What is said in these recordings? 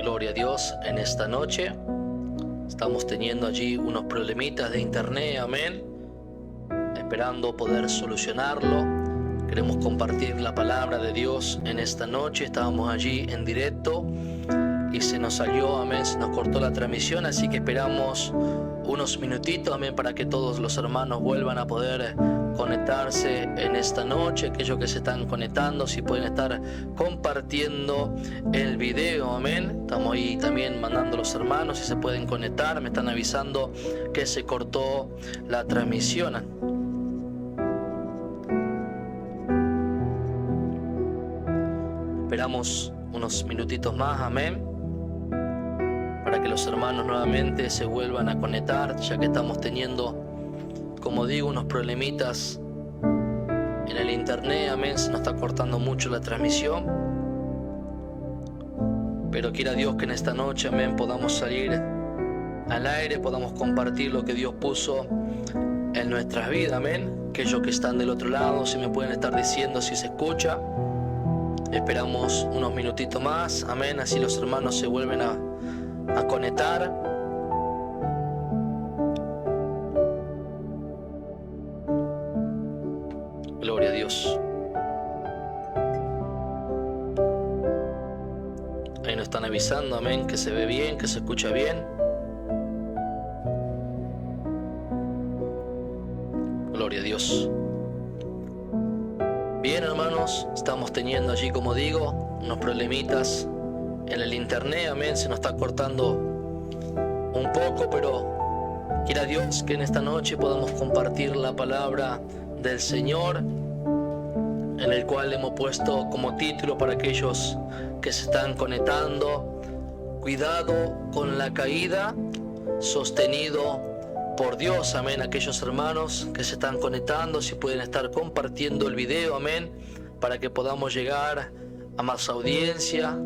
Gloria a Dios. En esta noche estamos teniendo allí unos problemitas de internet, amén, esperando poder solucionarlo. Queremos compartir la palabra de Dios en esta noche. Estábamos allí en directo y se nos salió, amén, se nos cortó la transmisión, así que esperamos unos minutitos, amén, para que todos los hermanos vuelvan a poder conectarse en esta noche. Aquellos que se están conectando, si pueden estar compartiendo el video, amén. Estamos ahí también mandando a los hermanos si se pueden conectar. Me están avisando que se cortó la transmisión. Esperamos unos minutitos más, amén, para que los hermanos nuevamente se vuelvan a conectar, ya que estamos teniendo, como digo, unos problemitas en el internet, amén. Se nos está cortando mucho la transmisión, pero quiera Dios que en esta noche, amén, podamos salir al aire, podamos compartir lo que Dios puso en nuestras vidas, amén. Aquellos que están del otro lado, si me pueden estar diciendo si se escucha. Esperamos unos minutitos más, amén, así los hermanos se vuelven a conectar. Gloria a Dios. Ahí nos están avisando, amén, que se ve bien, que se escucha bien. Gloria a Dios. Bien, hermanos, estamos teniendo allí, como digo, unos problemitas en el internet, amén. Se nos está cortando un poco, pero quiera Dios que en esta noche podamos compartir la palabra del Señor, en el cual hemos puesto como título para aquellos que se están conectando: cuidado con la caída, sostenido por Dios, amén. Aquellos hermanos que se están conectando, si pueden estar compartiendo el video, amén, para que podamos llegar a más audiencia.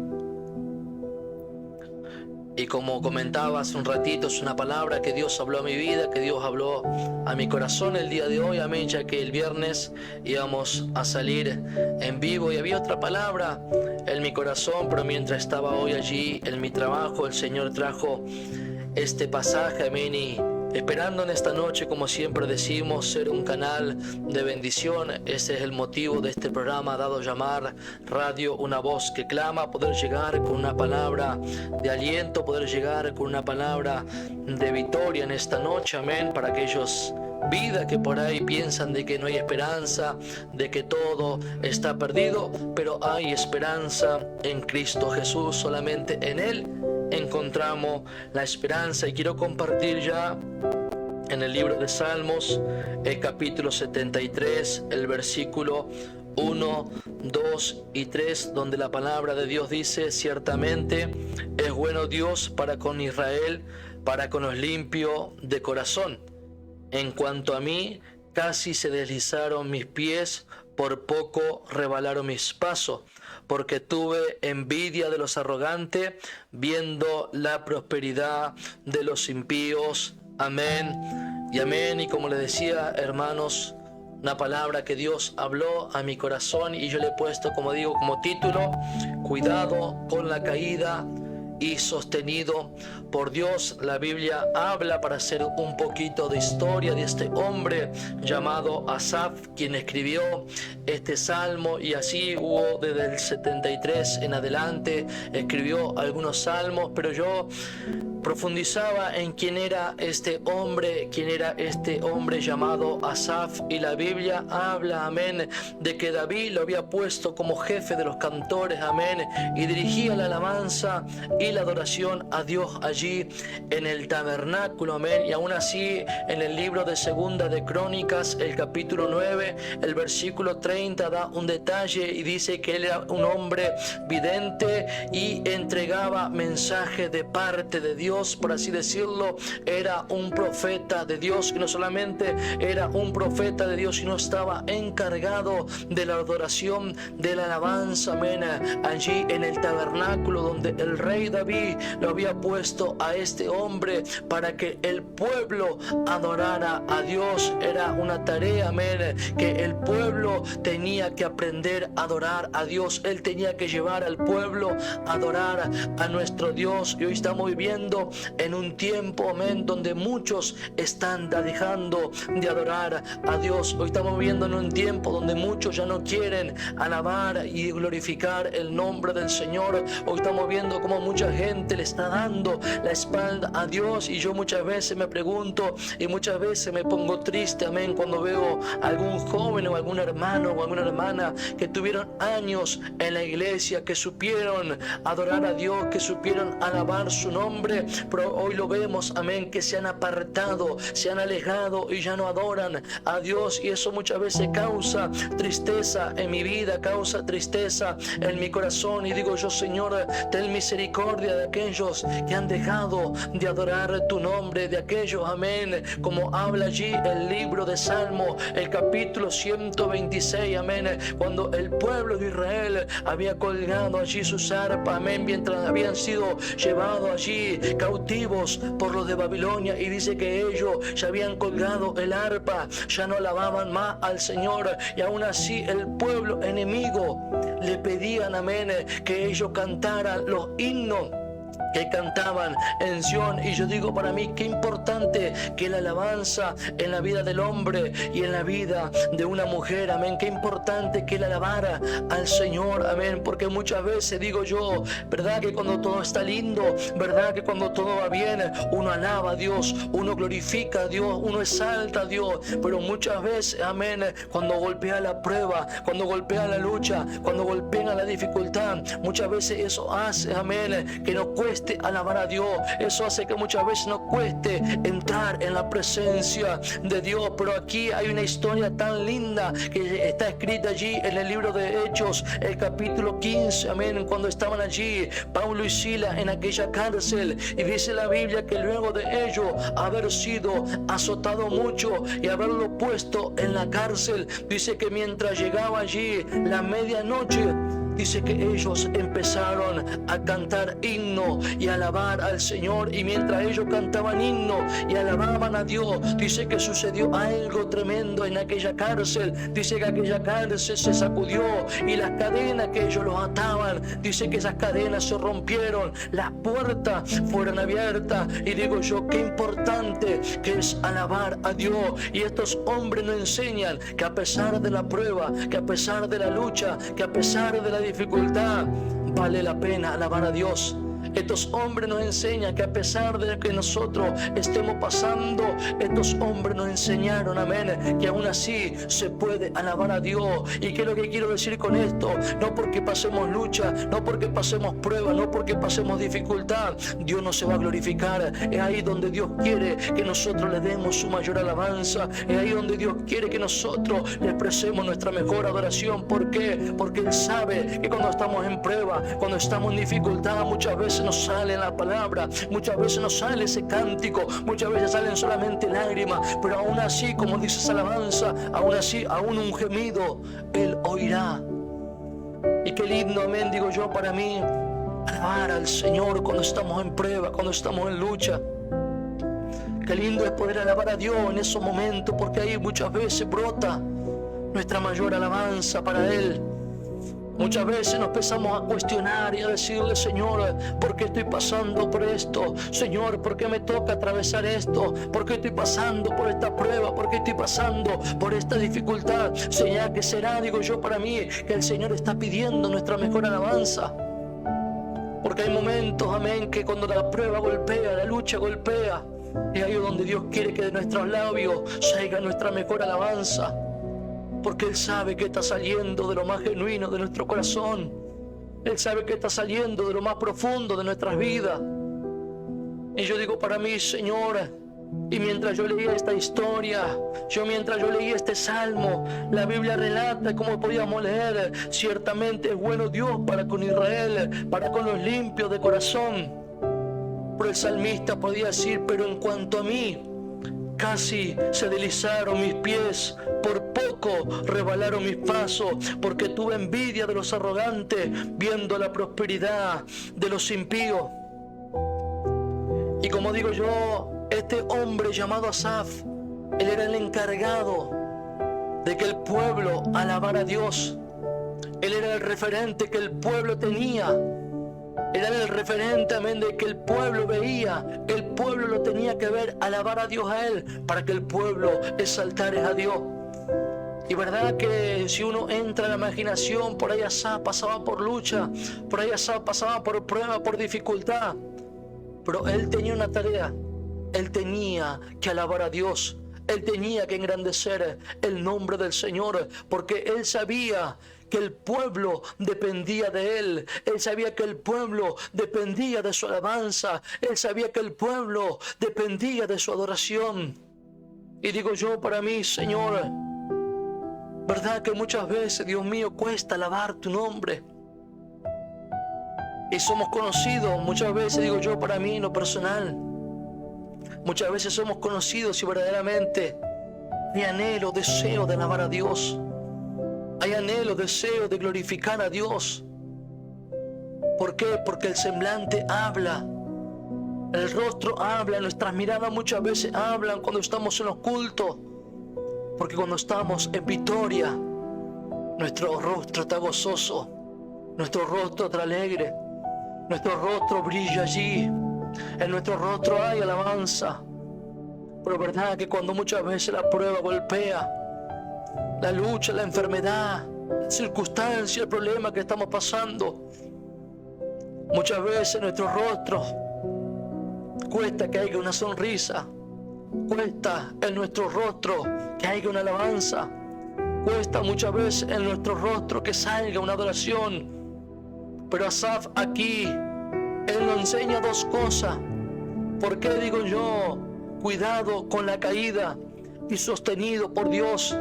Y como comentaba hace un ratito, es una palabra que Dios habló a mi vida, que Dios habló a mi corazón el día de hoy, amén, ya que el viernes íbamos a salir en vivo y había otra palabra en mi corazón, pero mientras estaba hoy allí en mi trabajo, el Señor trajo este pasaje, amén, y esperando en esta noche, como siempre decimos, ser un canal de bendición. Ese es el motivo de este programa dado a llamar Radio Una Voz que Clama, poder llegar con una palabra de aliento, poder llegar con una palabra de victoria en esta noche, amén, para aquellos vidas que por ahí piensan de que no hay esperanza, de que todo está perdido, pero hay esperanza en Cristo Jesús. Solamente en Él encontramos la esperanza. Y quiero compartir ya en el libro de Salmos, el capítulo 73, el versículo 1, 2 y 3, donde la palabra de Dios dice: ciertamente es bueno Dios para con Israel, para con los limpios de corazón. En cuanto a mí, casi se deslizaron mis pies, por poco rebalaron mis pasos, porque tuve envidia de los arrogantes, viendo la prosperidad de los impíos. Amén y amén. Y como les decía, hermanos, una palabra que Dios habló a mi corazón y yo le he puesto, como digo, como título: cuidado con la caída y sostenido por Dios. La Biblia habla, para hacer un poquito de historia, de este hombre llamado Asaf, quien escribió este salmo, y así hubo desde el 73 en adelante, escribió algunos salmos, pero yo profundizaba en quién era este hombre llamado Asaf, y la Biblia habla, amén, de que David lo había puesto como jefe de los cantores, amén, y dirigía la alabanza y la adoración a Dios allí en el tabernáculo, amén. Y aún así, en el libro de Segunda de Crónicas, el capítulo 9, el versículo 30, da un detalle y dice que él era un hombre vidente y entregaba mensajes de parte de Dios, por así decirlo. Era un profeta de Dios, que no solamente era un profeta de Dios, sino estaba encargado de la adoración, de la alabanza, amén, allí en el tabernáculo donde el rey David lo había puesto a este hombre para que el pueblo adorara a Dios. Era una tarea, amén, que el pueblo tenía que aprender a adorar a Dios. Él tenía que llevar al pueblo a adorar a nuestro Dios. Y hoy estamos viviendo en un tiempo, amén, donde muchos están dejando de adorar a Dios. Hoy estamos viviendo en un tiempo donde muchos ya no quieren alabar y glorificar el nombre del Señor. Hoy estamos viendo cómo mucha gente le está dando la espalda a Dios, y yo muchas veces me pregunto y muchas veces me pongo triste, amén, cuando veo a algún joven o algún hermano o alguna hermana que tuvieron años en la iglesia, que supieron adorar a Dios, que supieron alabar su nombre, pero hoy lo vemos, amén, que se han apartado, se han alejado y ya no adoran a Dios. Y eso muchas veces causa tristeza en mi vida, causa tristeza en mi corazón. Y digo yo, Señor, ten misericordia de aquellos que han dejado de adorar tu nombre, de aquellos, amén, como habla allí el libro de Salmo, el capítulo 126, amén, cuando el pueblo de Israel había colgado allí sus arpas, amén, mientras habían sido llevados allí cautivos por los de Babilonia, y dice que ellos ya habían colgado el arpa, ya no alababan más al Señor, y aún así el pueblo enemigo le pedían, amén, que ellos cantaran los himnos que cantaban en Sión. Y yo digo, para mí, qué importante que la alabanza en la vida del hombre y en la vida de una mujer, amén, qué importante que la alabara al Señor, amén, porque muchas veces digo yo, verdad que cuando todo está lindo, verdad que cuando todo va bien, uno alaba a Dios, uno glorifica a Dios, uno exalta a Dios, pero muchas veces, amén, cuando golpea la prueba, cuando golpea la lucha, cuando golpea la dificultad, muchas veces eso hace, amén, que nos cueste alabar a Dios. Eso hace que muchas veces nos cueste entrar en la presencia de Dios. Pero aquí hay una historia tan linda que está escrita allí en el libro de Hechos, el capítulo 15, amén, cuando estaban allí Pablo y Silas en aquella cárcel, y dice la Biblia que luego de ellos haber sido azotado mucho y haberlo puesto en la cárcel, dice que mientras llegaba allí la medianoche, dice que ellos empezaron a cantar himno y a alabar al Señor. Y mientras ellos cantaban himno y alababan a Dios, dice que sucedió algo tremendo en aquella cárcel. Dice que aquella cárcel se sacudió y las cadenas que ellos los ataban, dice que esas cadenas se rompieron, las puertas fueron abiertas. Y digo yo, qué importante que es alabar a Dios. Y estos hombres nos enseñan que a pesar de la prueba, que a pesar de la lucha, que a pesar de la dificultad, vale la pena alabar a Dios. Estos hombres nos enseñan que a pesar de que nosotros estemos pasando, estos hombres nos enseñaron, amén, que aún así se puede alabar a Dios. ¿Y qué es lo que quiero decir con esto? No porque pasemos lucha, no porque pasemos prueba, no porque pasemos dificultad, Dios no se va a glorificar. Es ahí donde Dios quiere que nosotros le demos su mayor alabanza. Es ahí donde Dios quiere que nosotros le expresemos nuestra mejor adoración. ¿Por qué? Porque Él sabe que cuando estamos en prueba, cuando estamos en dificultad, muchas veces nos sale la palabra, muchas veces nos sale ese cántico, muchas veces salen solamente lágrimas, pero aún así, como dice esa alabanza, aún así, aún un gemido Él oirá. Y qué lindo, amén, digo yo, para mí, alabar al Señor cuando estamos en prueba, cuando estamos en lucha. Qué lindo es poder alabar a Dios en esos momentos, porque ahí muchas veces brota nuestra mayor alabanza para Él. Muchas veces nos empezamos a cuestionar y a decirle, Señor, ¿por qué estoy pasando por esto? Señor, ¿por qué me toca atravesar esto? ¿Por qué estoy pasando por esta prueba? ¿Por qué estoy pasando por esta dificultad? Señor, ¿qué será? Digo yo, para mí, que el Señor está pidiendo nuestra mejor alabanza. Porque hay momentos, amén, que cuando la prueba golpea, la lucha golpea, es ahí donde Dios quiere que de nuestros labios salga nuestra mejor alabanza. Porque Él sabe que está saliendo de lo más genuino de nuestro corazón. Él sabe que está saliendo de lo más profundo de nuestras vidas. Y yo digo para mí, Señor, y mientras yo leía esta historia, mientras yo leía este salmo, la Biblia relata, como podíamos leer, ciertamente es bueno Dios para con Israel, para con los limpios de corazón. Pero el salmista podía decir, pero en cuanto a mí, casi se deslizaron mis pies, por poco resbalaron mis pasos, porque tuve envidia de los arrogantes, viendo la prosperidad de los impíos. como digo yo, este hombre llamado Asaf, él era el encargado de que el pueblo alabara a Dios. Él era el referente que el pueblo tenía. Era el referente, amén, de que el pueblo veía. El pueblo lo tenía que ver, alabar a Dios a él, para que el pueblo exaltara a Dios. Y verdad que si uno entra en la imaginación, por ahí Asaf pasaba por lucha, por ahí Asaf pasaba por prueba, por dificultad. Pero él tenía una tarea. Él tenía que alabar a Dios. Él tenía que engrandecer el nombre del Señor, porque él sabía que el pueblo dependía de él. Él sabía que el pueblo dependía de su alabanza. Él sabía que el pueblo dependía de su adoración. Y digo yo para mí, Señor, verdad que muchas veces, Dios mío, cuesta alabar tu nombre. Y somos conocidos, muchas veces, digo yo para mí, en lo personal, muchas veces somos conocidos y verdaderamente hay anhelo, deseo de alabar a Dios. Hay anhelo, deseo de glorificar a Dios. ¿Por qué? Porque el semblante habla. El rostro habla. Nuestras miradas muchas veces hablan cuando estamos en los cultos. Porque cuando estamos en victoria, nuestro rostro está gozoso. Nuestro rostro está alegre. Nuestro rostro brilla allí. En nuestro rostro hay alabanza. Pero es verdad que cuando muchas veces la prueba golpea, la lucha, la enfermedad, la circunstancia, el problema que estamos pasando, muchas veces nuestro rostro cuesta que haya una sonrisa, cuesta en nuestro rostro que haya una alabanza, cuesta muchas veces en nuestro rostro que salga una adoración. Pero Asaf aquí, él nos enseña dos cosas. ¿Por qué digo yo? Cuidado con la caída y sostenido por Dios.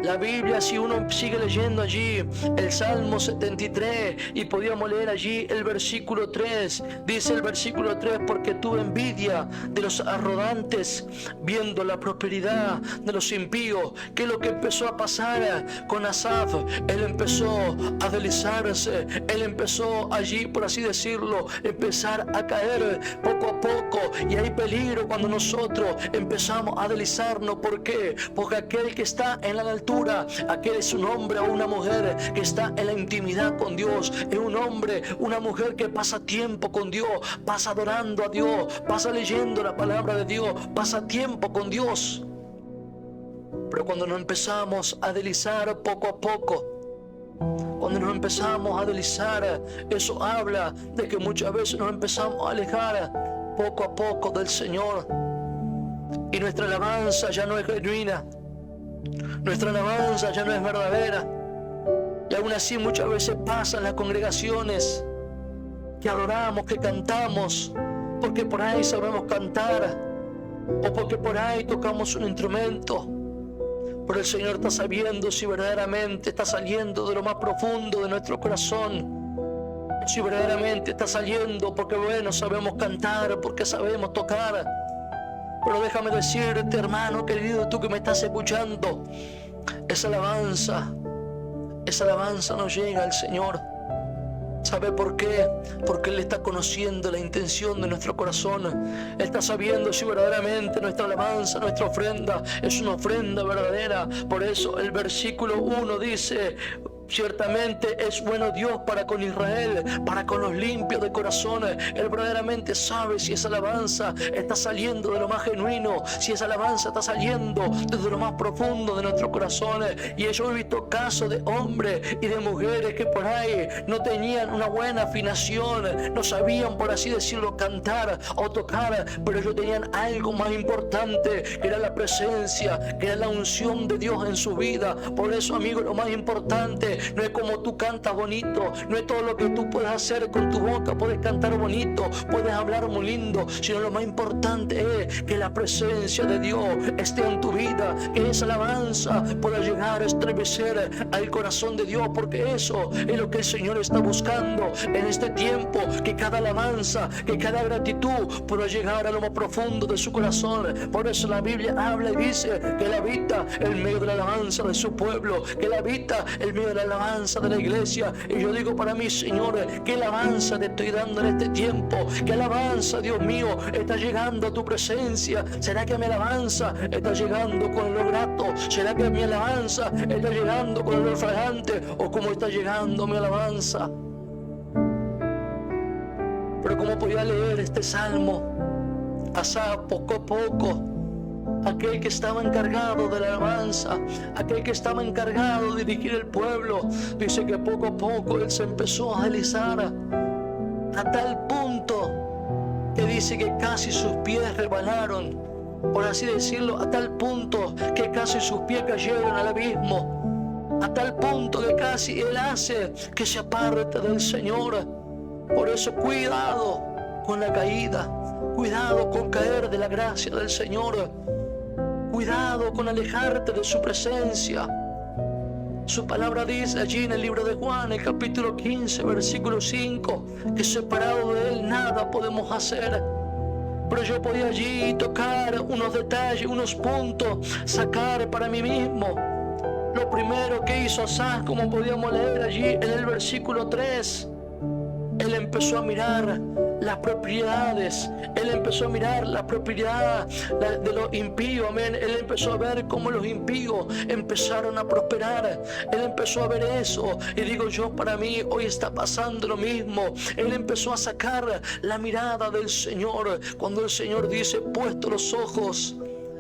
La Biblia, si uno sigue leyendo allí el Salmo 73 y podíamos leer allí el versículo 3, dice el versículo 3, porque tuve envidia de los arrogantes viendo la prosperidad de los impíos. ¿Qué es lo que empezó a pasar con Asaf? Él empezó a deslizarse, él empezó allí, por así decirlo, empezar a caer poco a poco, y hay peligro cuando nosotros empezamos a deslizarnos. ¿Por qué? Porque aquel que está en la altura, aquel es un hombre o una mujer que está en la intimidad con Dios. Es un hombre, una mujer que pasa tiempo con Dios, pasa adorando a Dios, pasa leyendo la palabra de Dios, pasa tiempo con Dios. Pero cuando nos empezamos a deslizar poco a poco, cuando nos empezamos a deslizar, eso habla de que muchas veces nos empezamos a alejar poco a poco del Señor, y nuestra alabanza ya no es genuina. Nuestra alabanza ya no es verdadera. Y aún así muchas veces pasan las congregaciones que adoramos, que cantamos, porque por ahí sabemos cantar, o porque por ahí tocamos un instrumento. Pero el Señor está sabiendo si verdaderamente está saliendo de lo más profundo de nuestro corazón. Si verdaderamente está saliendo porque, bueno, sabemos cantar, porque sabemos tocar. Pero déjame decirte, hermano querido, tú que me estás escuchando, esa alabanza no llega al Señor. ¿Sabe por qué? Porque Él está conociendo la intención de nuestro corazón. Él está sabiendo si verdaderamente nuestra alabanza, nuestra ofrenda es una ofrenda verdadera. Por eso el versículo 1 dice: ciertamente es bueno Dios para con Israel, para con los limpios de corazón. Él verdaderamente sabe si esa alabanza está saliendo de lo más genuino, si esa alabanza está saliendo desde lo más profundo de nuestros corazones. Y yo he visto casos de hombres y de mujeres que por ahí no tenían una buena afinación, no sabían, por así decirlo, cantar o tocar, pero ellos tenían algo más importante, que era la presencia, que era la unción de Dios en su vida. Por eso, amigo, lo más importante no es como tú cantas bonito, no es todo lo que tú puedes hacer con tu boca, puedes cantar bonito, puedes hablar muy lindo, sino lo más importante es que la presencia de Dios esté en tu vida, que esa alabanza pueda llegar a estremecer al corazón de Dios, porque eso es lo que el Señor está buscando en este tiempo, que cada alabanza, que cada gratitud pueda llegar a lo más profundo de su corazón. Por eso la Biblia habla y dice que Él habita en medio de la alabanza de su pueblo, que Él habita en medio de la alabanza de la iglesia. Y yo digo para mí, Señor, ¿qué alabanza te estoy dando en este tiempo? ¿Qué alabanza, Dios mío, está llegando a tu presencia? ¿Será que mi alabanza está llegando con lo grato? ¿Será que mi alabanza está llegando con lo fragante? ¿O cómo está llegando mi alabanza? Pero como podía leer este salmo, Asaf, poco a poco, aquel que estaba encargado de la alabanza, aquel que estaba encargado de dirigir el pueblo, dice que poco a poco él se empezó a deslizar a tal punto que dice que casi sus pies rebanaron, por así decirlo, a tal punto que casi sus pies cayeron al abismo, a tal punto que casi él hace que se aparte del Señor. Por eso cuidado con la caída, cuidado con caer de la gracia del Señor, cuidado con alejarte de su presencia. Su palabra dice allí en el libro de Juan, el capítulo 15, versículo 5, que separado de Él nada podemos hacer. Pero yo podía allí tocar unos detalles, unos puntos, sacar para mí mismo. Lo primero que hizo Asaf, como podíamos leer allí en el versículo 3, él empezó a mirar las propiedades, él empezó a mirar la propiedad de los impíos, amén. Él empezó a ver cómo los impíos empezaron a prosperar, él empezó a ver eso, y digo yo, para mí hoy está pasando lo mismo. Él empezó a sacar la mirada del Señor, cuando el Señor dice, puesto los ojos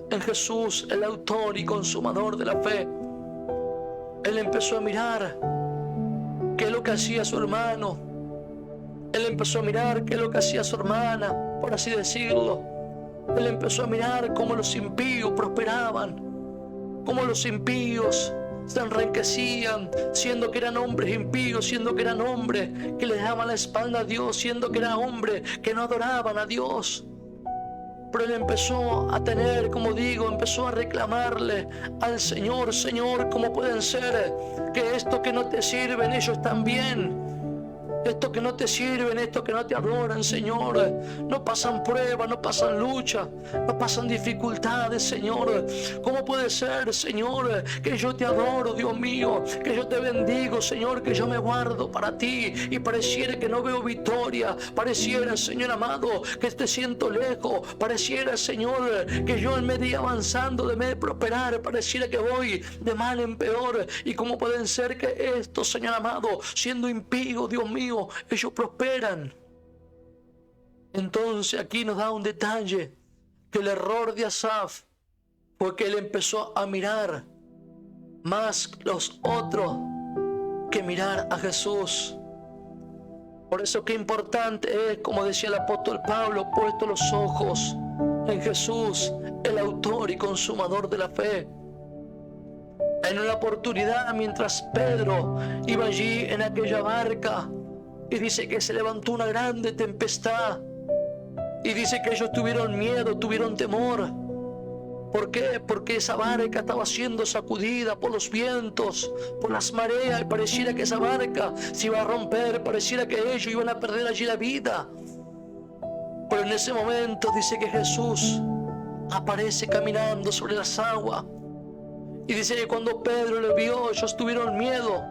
en Jesús, el autor y consumador de la fe. Él empezó a mirar qué es lo que hacía su hermano. Él empezó a mirar qué es lo que hacía su hermana, por así decirlo. Él empezó a mirar cómo los impíos prosperaban, cómo los impíos se enriquecían, siendo que eran hombres impíos, siendo que eran hombres que le daban la espalda a Dios, siendo que eran hombres que no adoraban a Dios. Pero él empezó a tener, como digo, empezó a reclamarle al Señor, Señor, ¿cómo pueden ser que esto que no te sirven ellos también? Estos que no te sirven, estos que no te adoran, Señor, no pasan pruebas, no pasan lucha, no pasan dificultades, Señor. ¿Cómo puede ser, Señor, que yo te adoro, Dios mío, que yo te bendigo, Señor, que yo me guardo para ti y pareciera que no veo victoria, pareciera, Señor amado, que te siento lejos, pareciera, Señor, que yo en vez de ir avanzando, de vez de prosperar, pareciera que voy de mal en peor? ¿Y cómo pueden ser que estos, Señor amado, siendo impíos, Dios mío, ellos prosperan? Entonces aquí nos da un detalle, que el error de Asaf fue que él empezó a mirar más los otros que mirar a Jesús. Por eso qué importante es, como decía el apóstol Pablo, puesto los ojos en Jesús, el autor y consumador de la fe. En una oportunidad, mientras Pedro iba allí en aquella barca, y dice que se levantó una grande tempestad. Y dice que ellos tuvieron miedo, tuvieron temor. ¿Por qué? Porque esa barca estaba siendo sacudida por los vientos, por las mareas. Y pareciera que esa barca se iba a romper, pareciera que ellos iban a perder allí la vida. Pero en ese momento dice que Jesús aparece caminando sobre las aguas. Y dice que cuando Pedro le vio, ellos tuvieron miedo.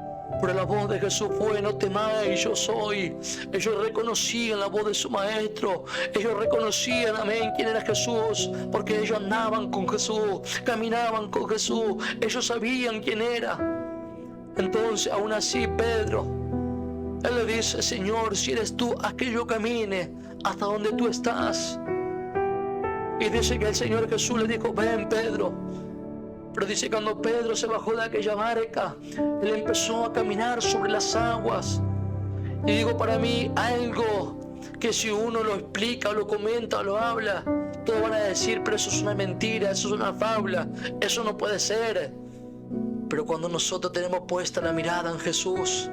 Pero la voz de Jesús fue: no temáis, yo soy. Ellos reconocían la voz de su maestro. Ellos reconocían, amén, quién era Jesús, porque ellos andaban con Jesús, caminaban con Jesús. Ellos sabían quién era. Entonces, aún así, Pedro, él le dice: Señor, si eres tú, haz que yo camine hasta donde tú estás. Y dice que el Señor Jesús le dijo: ven, Pedro. Pero dice, cuando Pedro se bajó de aquella barca, él empezó a caminar sobre las aguas. Y digo, para mí, algo que si uno lo explica o lo comenta o lo habla, todos van a decir: pero eso es una mentira, eso es una fábula, eso no puede ser. Pero cuando nosotros tenemos puesta la mirada en Jesús,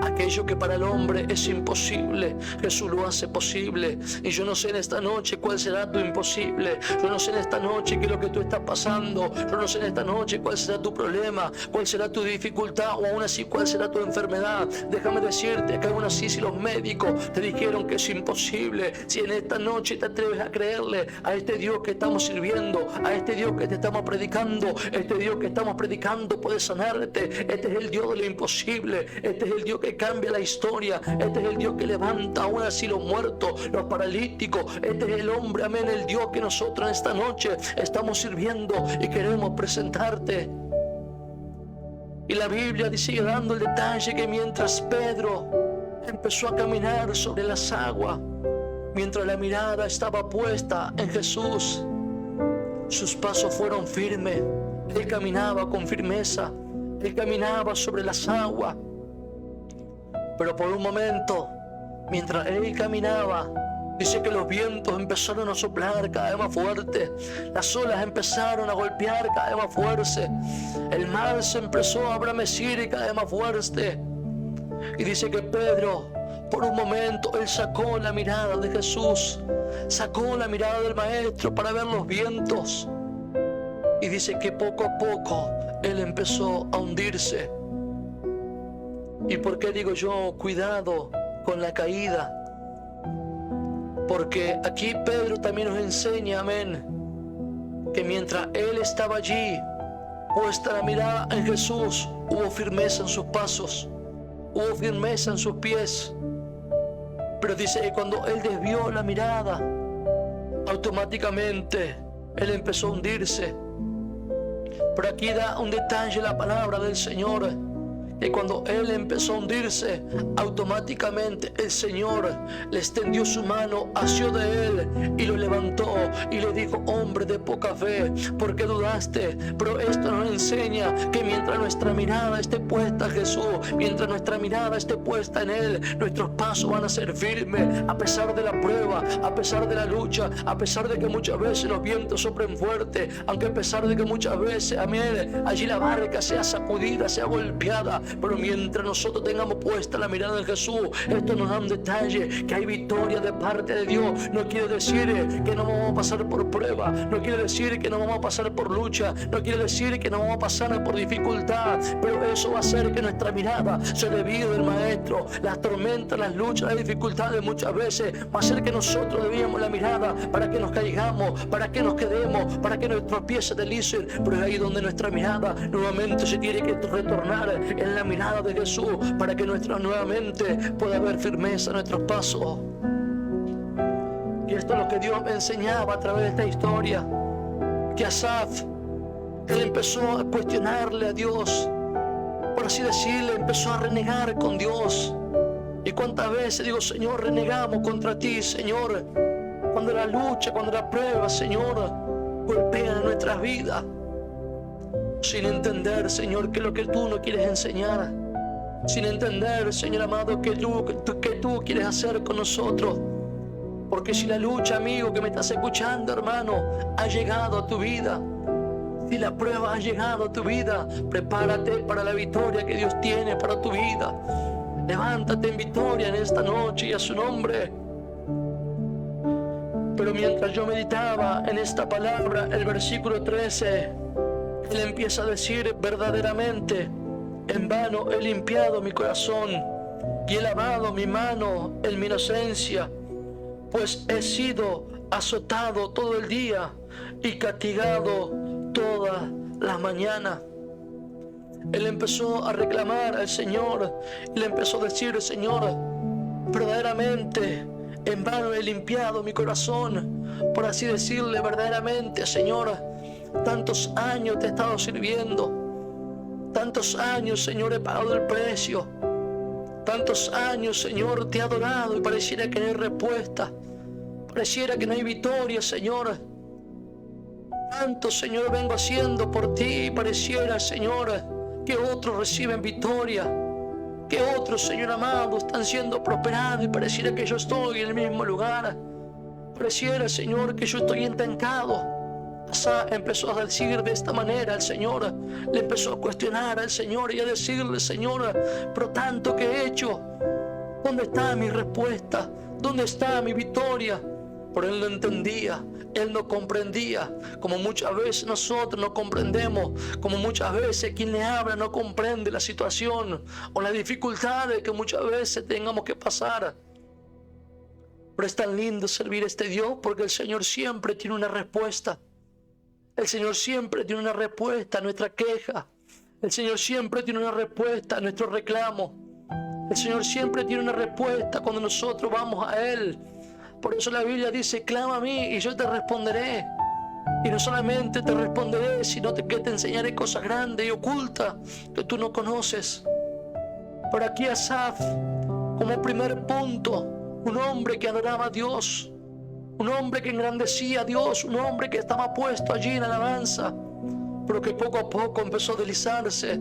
Aquello que para el hombre es imposible, Jesús lo hace posible. Y yo no sé en esta noche cuál será tu imposible. Yo no sé en esta noche qué es lo que tú estás pasando. Yo no sé en esta noche cuál será tu problema, cuál será tu dificultad, o aún así cuál será tu enfermedad. Déjame decirte que aún así, si los médicos te dijeron que es imposible, si en esta noche te atreves a creerle a este Dios que estamos sirviendo, a este Dios que te estamos predicando, este Dios que estamos predicando puede sanarte. Este es el Dios de lo imposible. Este es el Dios que cambia la historia. Este es el Dios que levanta aún así los muertos, los paralíticos. Este es el hombre, amén, el Dios que nosotros en esta noche estamos sirviendo y queremos presentarte. Y la Biblia sigue dando el detalle que mientras Pedro empezó a caminar sobre las aguas, mientras la mirada estaba puesta en Jesús, sus pasos fueron firmes. Él caminaba con firmeza, él caminaba sobre las aguas. Pero por un momento, mientras él caminaba, dice que los vientos empezaron a soplar cada vez más fuerte, las olas empezaron a golpear cada vez más fuerte, el mar se empezó a abramecir cada vez más fuerte. Y dice que Pedro, por un momento, él sacó la mirada de Jesús, sacó la mirada del Maestro para ver los vientos. Y dice que poco a poco él empezó a hundirse. ¿Y por qué digo yo cuidado con la caída? Porque aquí Pedro también nos enseña, amén, que mientras él estaba allí, puesta la mirada en Jesús, hubo firmeza en sus pasos, hubo firmeza en sus pies. Pero dice que cuando él desvió la mirada, automáticamente él empezó a hundirse. Pero aquí da un detalle la palabra del Señor, que cuando él empezó a hundirse, automáticamente el Señor le extendió su mano, asió de él y lo levantó y le dijo: hombre de poca fe, ¿por qué dudaste? Pero esto nos enseña que mientras nuestra mirada esté puesta en Jesús, mientras nuestra mirada esté puesta en Él, nuestros pasos van a ser firmes a pesar de la prueba, a pesar de la lucha, a pesar de que muchas veces los vientos soplen fuerte, aunque a pesar de que muchas veces, amén, allí la barca sea sacudida, sea golpeada. Pero mientras nosotros tengamos puesta la mirada en Jesús, esto nos da un detalle, que hay victoria de parte de Dios. No quiere decir que no vamos a pasar por prueba, no quiere decir que no vamos a pasar por lucha, no quiere decir que no vamos a pasar por dificultad, pero eso va a hacer que nuestra mirada se desvíe del Maestro. Las tormentas, las luchas, las dificultades muchas veces va a hacer que nosotros desviemos la mirada para que nos caigamos, para que nos quedemos, para que nuestros pies se deslicen. Pero es ahí donde nuestra mirada nuevamente se tiene que retornar en la mirada de Jesús, para que nuevamente pueda haber firmeza en nuestros pasos. Y esto es lo que Dios me enseñaba a través de esta historia, que Asaf, él empezó a cuestionarle a Dios, por así decirle, empezó a renegar con Dios. Y cuántas veces digo: Señor, renegamos contra ti, Señor, cuando la lucha, cuando la prueba, Señor, golpean en nuestras vidas, sin entender, Señor, que lo que tú no quieres enseñar, sin entender, Señor amado, que tú quieres hacer con nosotros. Porque si la lucha, amigo que me estás escuchando, hermano, ha llegado a tu vida, si la prueba ha llegado a tu vida, prepárate para la victoria que Dios tiene para tu vida. Levántate en victoria en esta noche y a su nombre. Pero mientras yo meditaba en esta palabra, el versículo 13, él empieza a decir: verdaderamente, en vano he limpiado mi corazón y he lavado mi mano en mi inocencia, pues he sido azotado todo el día y castigado todas las mañanas. Él empezó a reclamar al Señor y le empezó a decir: Señor, verdaderamente en vano he limpiado mi corazón, por así decirle, verdaderamente, Señor, tantos años te he estado sirviendo, tantos años, Señor, he pagado el precio, tantos años, Señor, te he adorado y pareciera que no hay respuesta, pareciera que no hay victoria, Señor. Tanto, Señor, vengo haciendo por ti y pareciera, Señor, que otros reciben victoria, que otros, Señor amado, están siendo prosperados y pareciera que yo estoy en el mismo lugar. Pareciera, Señor, que yo estoy estancado. Asaf empezó a decir de esta manera al Señor, le empezó a cuestionar al Señor y a decirle: Señor, pero tanto que he hecho, ¿dónde está mi respuesta? ¿Dónde está mi victoria? Pero él no entendía, él no comprendía, como muchas veces nosotros no comprendemos, como muchas veces quien le habla no comprende la situación o las dificultades que muchas veces tengamos que pasar. Pero es tan lindo servir a este Dios, porque el Señor siempre tiene una respuesta. El Señor siempre tiene una respuesta a nuestra queja. El Señor siempre tiene una respuesta a nuestro reclamo. El Señor siempre tiene una respuesta cuando nosotros vamos a Él. Por eso la Biblia dice: clama a mí y yo te responderé. Y no solamente te responderé, sino que te enseñaré cosas grandes y ocultas que tú no conoces. Por aquí Asaf, como primer punto, un hombre que adoraba a Dios, un hombre que engrandecía a Dios, un hombre que estaba puesto allí en alabanza, pero que poco a poco empezó a deslizarse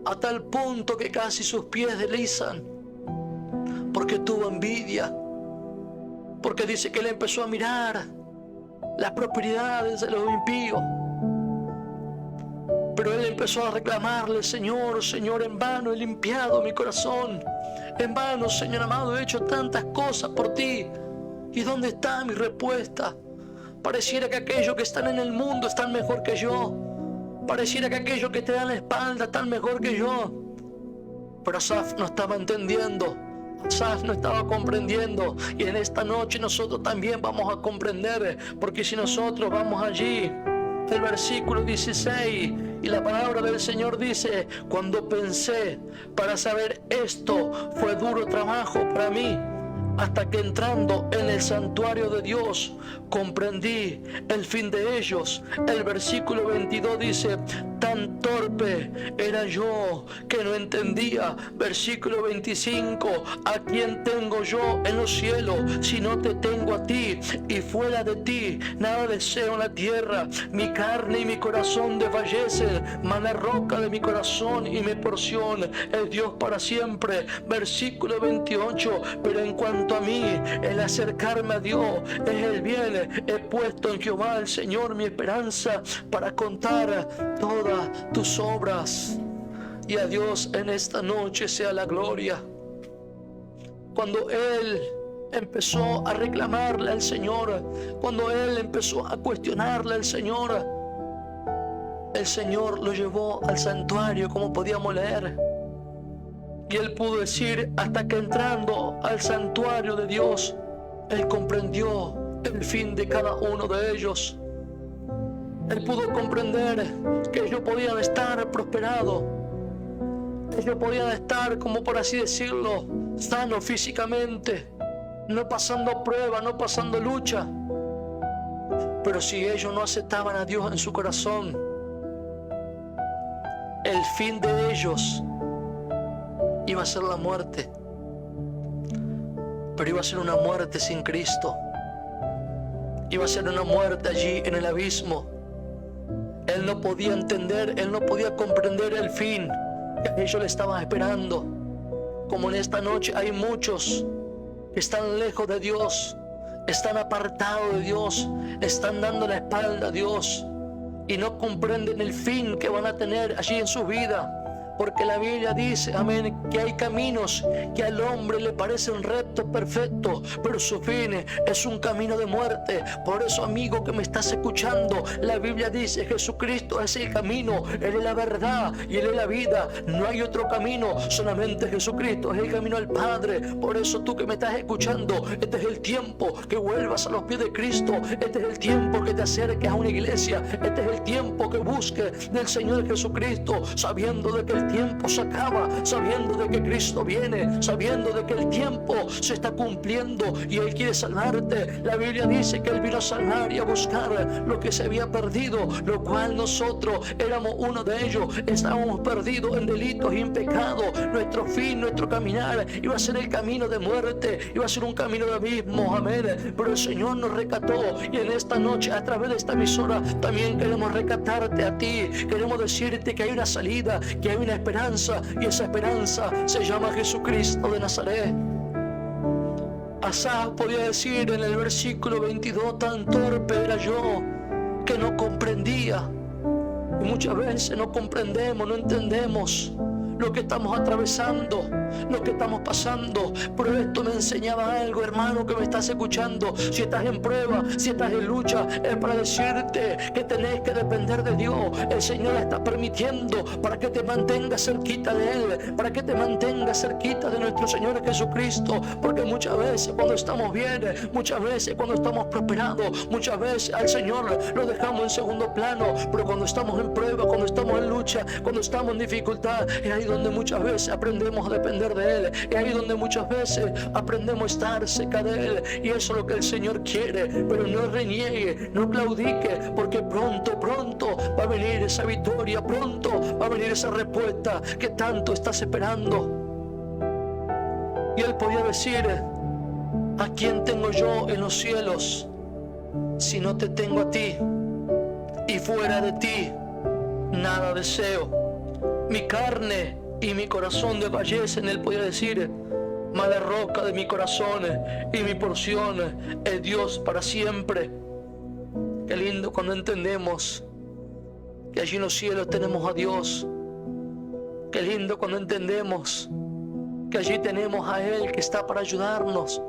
a tal punto que casi sus pies deslizan, porque tuvo envidia. Porque dice que él empezó a mirar las prosperidades de los impíos. Pero él empezó a reclamarle: Señor, Señor, en vano he limpiado mi corazón. En vano, Señor amado, he hecho tantas cosas por ti. ¿Y dónde está mi respuesta? Pareciera que aquellos que están en el mundo están mejor que yo. Pareciera que aquellos que te dan la espalda están mejor que yo. Pero Asaf no estaba entendiendo. Asaf no estaba comprendiendo, y en esta noche nosotros también vamos a comprender, porque si nosotros vamos allí, el versículo 16, y la palabra del Señor dice: cuando pensé para saber esto, fue duro trabajo para mí, hasta que entrando en el santuario de Dios, comprendí el fin de ellos. El versículo 22 dice: tan torpe era yo que no entendía. Versículo 25: ¿a quién tengo yo en los cielos si no te tengo a ti? Y fuera de ti nada deseo en la tierra. Mi carne y mi corazón desfallecen, mas la roca de mi corazón y mi porción es Dios para siempre. Versículo 28: pero en cuanto a mí, el acercarme a Dios es el bien. He puesto en Jehová el Señor mi esperanza, para contar todas tus obras. Y a Dios en esta noche sea la gloria. Cuando él empezó a reclamarle al Señor, cuando él empezó a cuestionarle al Señor, el Señor lo llevó al santuario, como podíamos leer. Y él pudo decir: hasta que entrando al santuario de Dios, él comprendió el fin de cada uno de ellos. Él pudo comprender que ellos podían estar prosperados. Ellos podían estar, como por así decirlo, sanos físicamente, no pasando prueba, no pasando lucha. Pero si ellos no aceptaban a Dios en su corazón, el fin de ellos iba a ser la muerte. Pero iba a ser una muerte sin Cristo. Iba a ser una muerte allí en el abismo. Él no podía entender, él no podía comprender el fin que ellos le estaban esperando. Como en esta noche hay muchos que están lejos de Dios, están apartados de Dios, están dando la espalda a Dios y no comprenden el fin que van a tener allí en su vida. Porque la Biblia dice, amén, que hay caminos que al hombre le parecen rectos, perfectos, pero su fin es un camino de muerte. Por eso, amigo que me estás escuchando, la Biblia dice: Jesucristo es el camino, Él es la verdad y Él es la vida. No hay otro camino, solamente Jesucristo es el camino al Padre. Por eso tú que me estás escuchando, este es el tiempo que vuelvas a los pies de Cristo. Este es el tiempo que te acerques a una iglesia. Este es el tiempo que busques del Señor Jesucristo, sabiendo de que el tiempo se acaba, sabiendo de que Cristo viene, sabiendo de que el tiempo se está cumpliendo y Él quiere salvarte. La Biblia dice que Él vino a salvar y a buscar lo que se había perdido, lo cual nosotros éramos uno de ellos. Estábamos perdidos en delitos y en pecados. Nuestro fin, nuestro caminar iba a ser el camino de muerte, iba a ser un camino de abismo, amén. Pero el Señor nos rescató, y en esta noche, a través de esta emisora, también queremos rescatarte a ti. Queremos decirte que hay una salida, que hay una esperanza, y esa esperanza se llama Jesucristo de Nazaret. Asaf podía decir en el versículo 22: tan torpe era yo que no comprendía. Y muchas veces no comprendemos, no entendemos lo que estamos atravesando, lo que estamos pasando. Pero esto me enseñaba algo, hermano, que me estás escuchando. Si estás en prueba, si estás en lucha, es para decirte que tenés que depender de Dios. El Señor está permitiendo para que te mantengas cerquita de Él, para que te mantengas cerquita de nuestro Señor Jesucristo. Porque muchas veces cuando estamos bien, muchas veces cuando estamos prosperados, muchas veces al Señor lo dejamos en segundo plano. Pero cuando estamos en prueba, cuando estamos en lucha, cuando estamos en dificultad, es ahí donde muchas veces aprendemos a depender de Él. Es ahí donde muchas veces aprendemos a estar cerca de Él. Y eso es lo que el Señor quiere. Pero no reniegue, no claudique, porque pronto va a venir esa victoria, pronto va a venir esa respuesta que tanto estás esperando. Y Él podía decir: ¿a quién tengo yo en los cielos si no te tengo a ti? Y fuera de ti nada deseo. Mi carne y mi corazón desfallecen. Él podía decir: mas la roca de mi corazón y mi porción es Dios para siempre. Qué lindo cuando entendemos que allí en los cielos tenemos a Dios. Qué lindo cuando entendemos que allí tenemos a Él que está para ayudarnos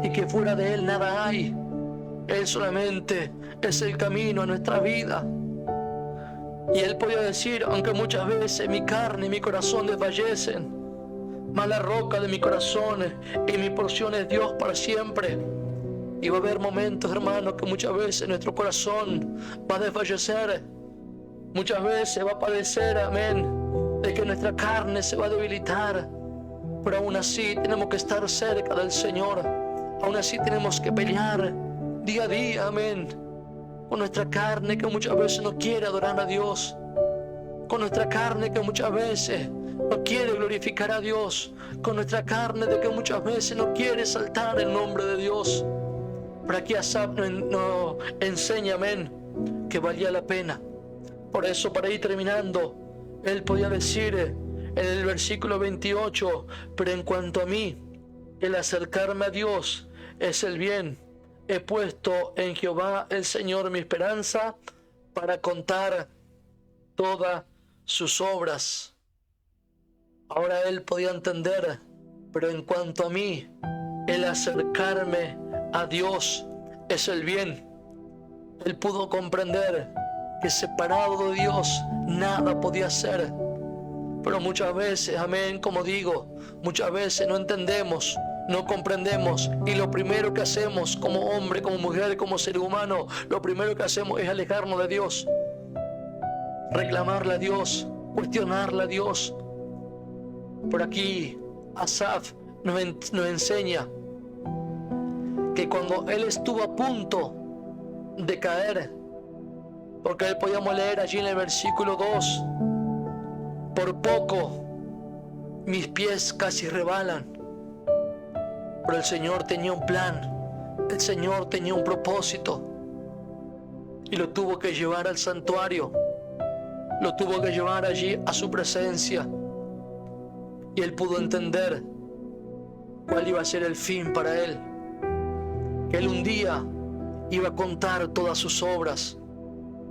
y que fuera de Él nada hay. Él solamente es el camino a nuestra vida. Y Él podía decir: aunque muchas veces mi carne y mi corazón desfallecen, mas la roca de mi corazón y mi porción es Dios para siempre. Y va a haber momentos, hermanos, que muchas veces nuestro corazón va a desfallecer. Muchas veces va a padecer, amén, de que nuestra carne se va a debilitar. Pero aún así tenemos que estar cerca del Señor. Aún así tenemos que pelear día a día, amén, con nuestra carne que muchas veces no quiere adorar a Dios, con nuestra carne que muchas veces no quiere glorificar a Dios, con nuestra carne de que muchas veces no quiere exaltar el nombre de Dios. Pero aquí Asaf nos enseña, amén, que valía la pena. Por eso, para ir terminando, él podía decir en el versículo 28: pero en cuanto a mí, el acercarme a Dios es el bien. He puesto en Jehová el Señor mi esperanza para contar todas sus obras. Ahora él podía entender: pero en cuanto a mí, el acercarme a Dios es el bien. Él pudo comprender que separado de Dios nada podía hacer. Pero muchas veces, amén, como digo, muchas veces no entendemos, no comprendemos, y lo primero que hacemos como hombre, como mujer, como ser humano, lo primero que hacemos es alejarnos de Dios, reclamarle a Dios, cuestionarle a Dios. Por aquí Asaf nos enseña que cuando él estuvo a punto de caer, porque él podíamos leer allí en el versículo 2: por poco mis pies casi rebalan. Pero el Señor tenía un plan, el Señor tenía un propósito, y lo tuvo que llevar al santuario, lo tuvo que llevar allí a su presencia, y él pudo entender cuál iba a ser el fin para él, que él un día iba a contar todas sus obras.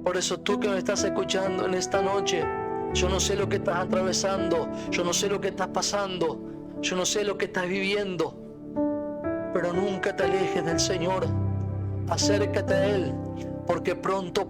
Por eso tú que me estás escuchando en esta noche, yo no sé lo que estás atravesando, yo no sé lo que estás pasando, yo no sé lo que estás viviendo, pero nunca te alejes del Señor. Acércate a Él, porque pronto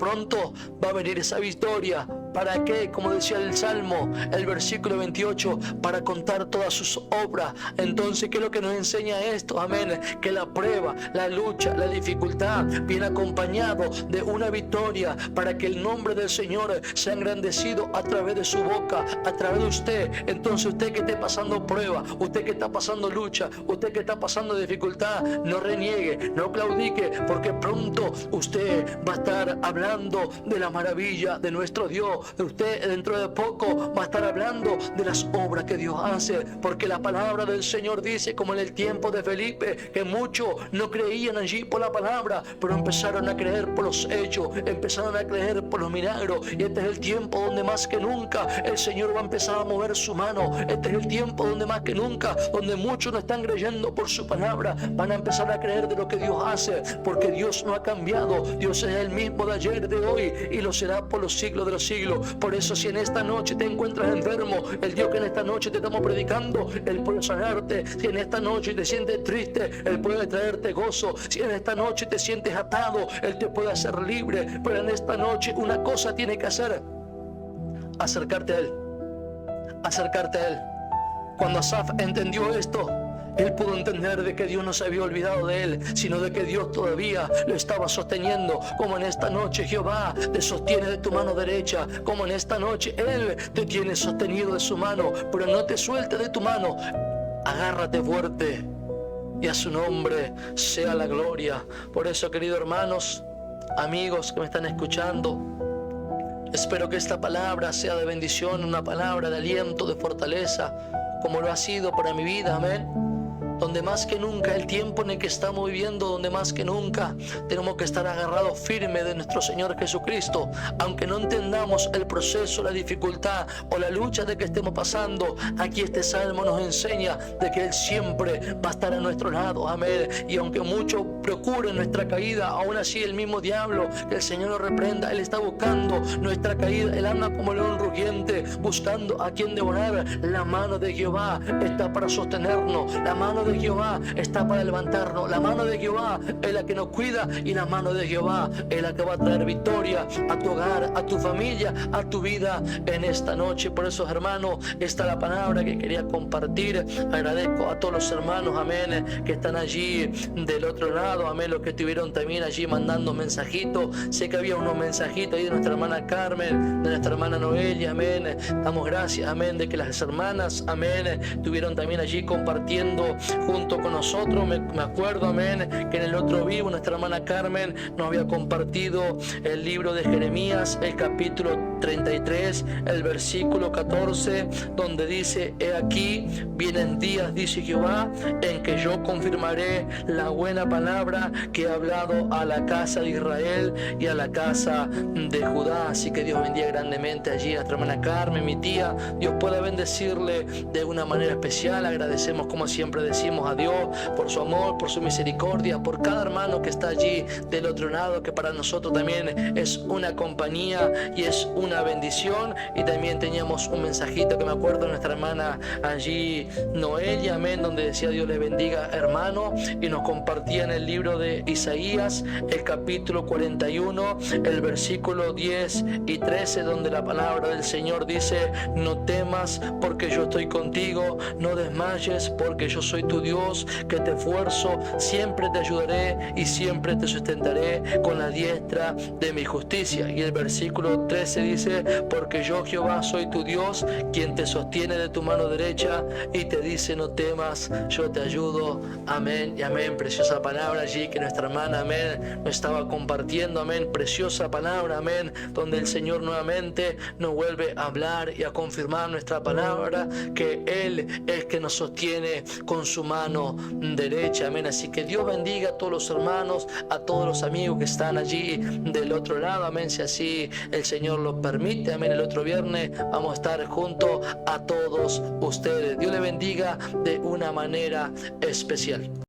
va a venir esa victoria. ¿Para qué? Como decía el Salmo, el versículo 28, para contar todas sus obras. Entonces, ¿qué es lo que nos enseña esto? Amén. Que la prueba, la lucha, la dificultad viene acompañado de una victoria, para que el nombre del Señor sea engrandecido a través de su boca, a través de usted. Entonces, usted que esté pasando prueba, usted que está pasando lucha, usted que está pasando dificultad, no reniegue, no claudique, porque pronto usted va a estar hablando de la maravilla de nuestro Dios. usted dentro de poco va a estar hablando de las obras que Dios hace, porque la palabra del Señor dice, como en el tiempo de Felipe, que muchos no creían allí por la palabra, pero empezaron a creer por los hechos, empezaron a creer por los milagros. Y este es el tiempo donde más que nunca el Señor va a empezar a mover su mano. Este es el tiempo donde más que nunca, donde muchos no están creyendo por su palabra, van a empezar a creer de lo que Dios hace, porque Dios no ha cambiado. Dios es el mismo de ayer, de hoy, y lo será por los siglos de los siglos. Por eso, si en esta noche te encuentras enfermo, el Dios que en esta noche te estamos predicando, Él puede sanarte. Si en esta noche te sientes triste, Él puede traerte gozo. Si en esta noche te sientes atado, Él te puede hacer libre. Pero en esta noche una cosa tiene que hacer: acercarte a Él, acercarte a Él. Cuando Asaf entendió esto, él pudo entender de que Dios no se había olvidado de él, sino de que Dios todavía lo estaba sosteniendo. Como en esta noche Jehová te sostiene de tu mano derecha, como en esta noche Él te tiene sostenido de su mano, pero no te suelte de tu mano. Agárrate fuerte y a su nombre sea la gloria. Por eso, queridos hermanos, amigos que me están escuchando, espero que esta palabra sea de bendición, una palabra de aliento, de fortaleza, como lo ha sido para mi vida, amén. Donde más que nunca el tiempo en el que estamos viviendo, donde más que nunca tenemos que estar agarrados firmes de nuestro Señor Jesucristo, aunque no entendamos el proceso, la dificultad o la lucha de que estemos pasando. Aquí este salmo nos enseña de que Él siempre va a estar a nuestro lado, amén. Y aunque muchos procuren nuestra caída, aún así el mismo diablo, que el Señor lo reprenda, Él está buscando nuestra caída. Él anda como león rugiente, buscando a quien devorar. La mano de Jehová está para sostenernos, la mano de Jehová está para levantarnos, la mano de Jehová es la que nos cuida, y la mano de Jehová es la que va a traer victoria a tu hogar, a tu familia, a tu vida en esta noche. Por eso, hermanos, esta es la palabra que quería compartir. Agradezco a todos los hermanos, amén, que están allí del otro lado, amén, los que estuvieron también allí mandando mensajitos. Sé que había unos mensajitos ahí de nuestra hermana Carmen, de nuestra hermana Noelia, amén. Damos gracias, amén, de que las hermanas, amén, estuvieron también allí compartiendo junto con nosotros. Me acuerdo, amén, que en el otro vivo nuestra hermana Carmen nos había compartido el libro de Jeremías, el capítulo 33, el versículo 14, donde dice: he aquí, vienen días, dice Jehová, en que yo confirmaré la buena palabra que he hablado a la casa de Israel y a la casa de Judá. Así que Dios bendiga grandemente allí a nuestra hermana Carmen, mi tía. Dios pueda bendecirle de una manera especial. Agradecemos, como siempre decimos, a Dios por su amor, por su misericordia, por cada hermano que está allí del otro lado, que para nosotros también es una compañía y es una bendición. Y también teníamos un mensajito que me acuerdo de nuestra hermana allí Noelia, amén, donde decía: Dios le bendiga, hermano, y nos compartía en el libro de Isaías, el capítulo 41, el versículo 10 y 13, donde la palabra del Señor dice: no temas, porque yo estoy contigo, no desmayes, porque yo soy tu Dios, que te esfuerzo, siempre te ayudaré y siempre te sustentaré con la diestra de mi justicia. Y el versículo 13 dice: porque yo, Jehová, soy tu Dios, quien te sostiene de tu mano derecha y te dice: no temas, yo te ayudo. Amén y amén. Preciosa palabra allí que nuestra hermana, amén, nos estaba compartiendo, amén. Preciosa palabra, amén, donde el Señor nuevamente nos vuelve a hablar y a confirmar nuestra palabra, que Él es que nos sostiene con su mano derecha, amén. Así que Dios bendiga a todos los hermanos, a todos los amigos que están allí del otro lado, amén, si así el Señor lo permite, amén. El otro viernes vamos a estar junto a todos ustedes. Dios le bendiga de una manera especial.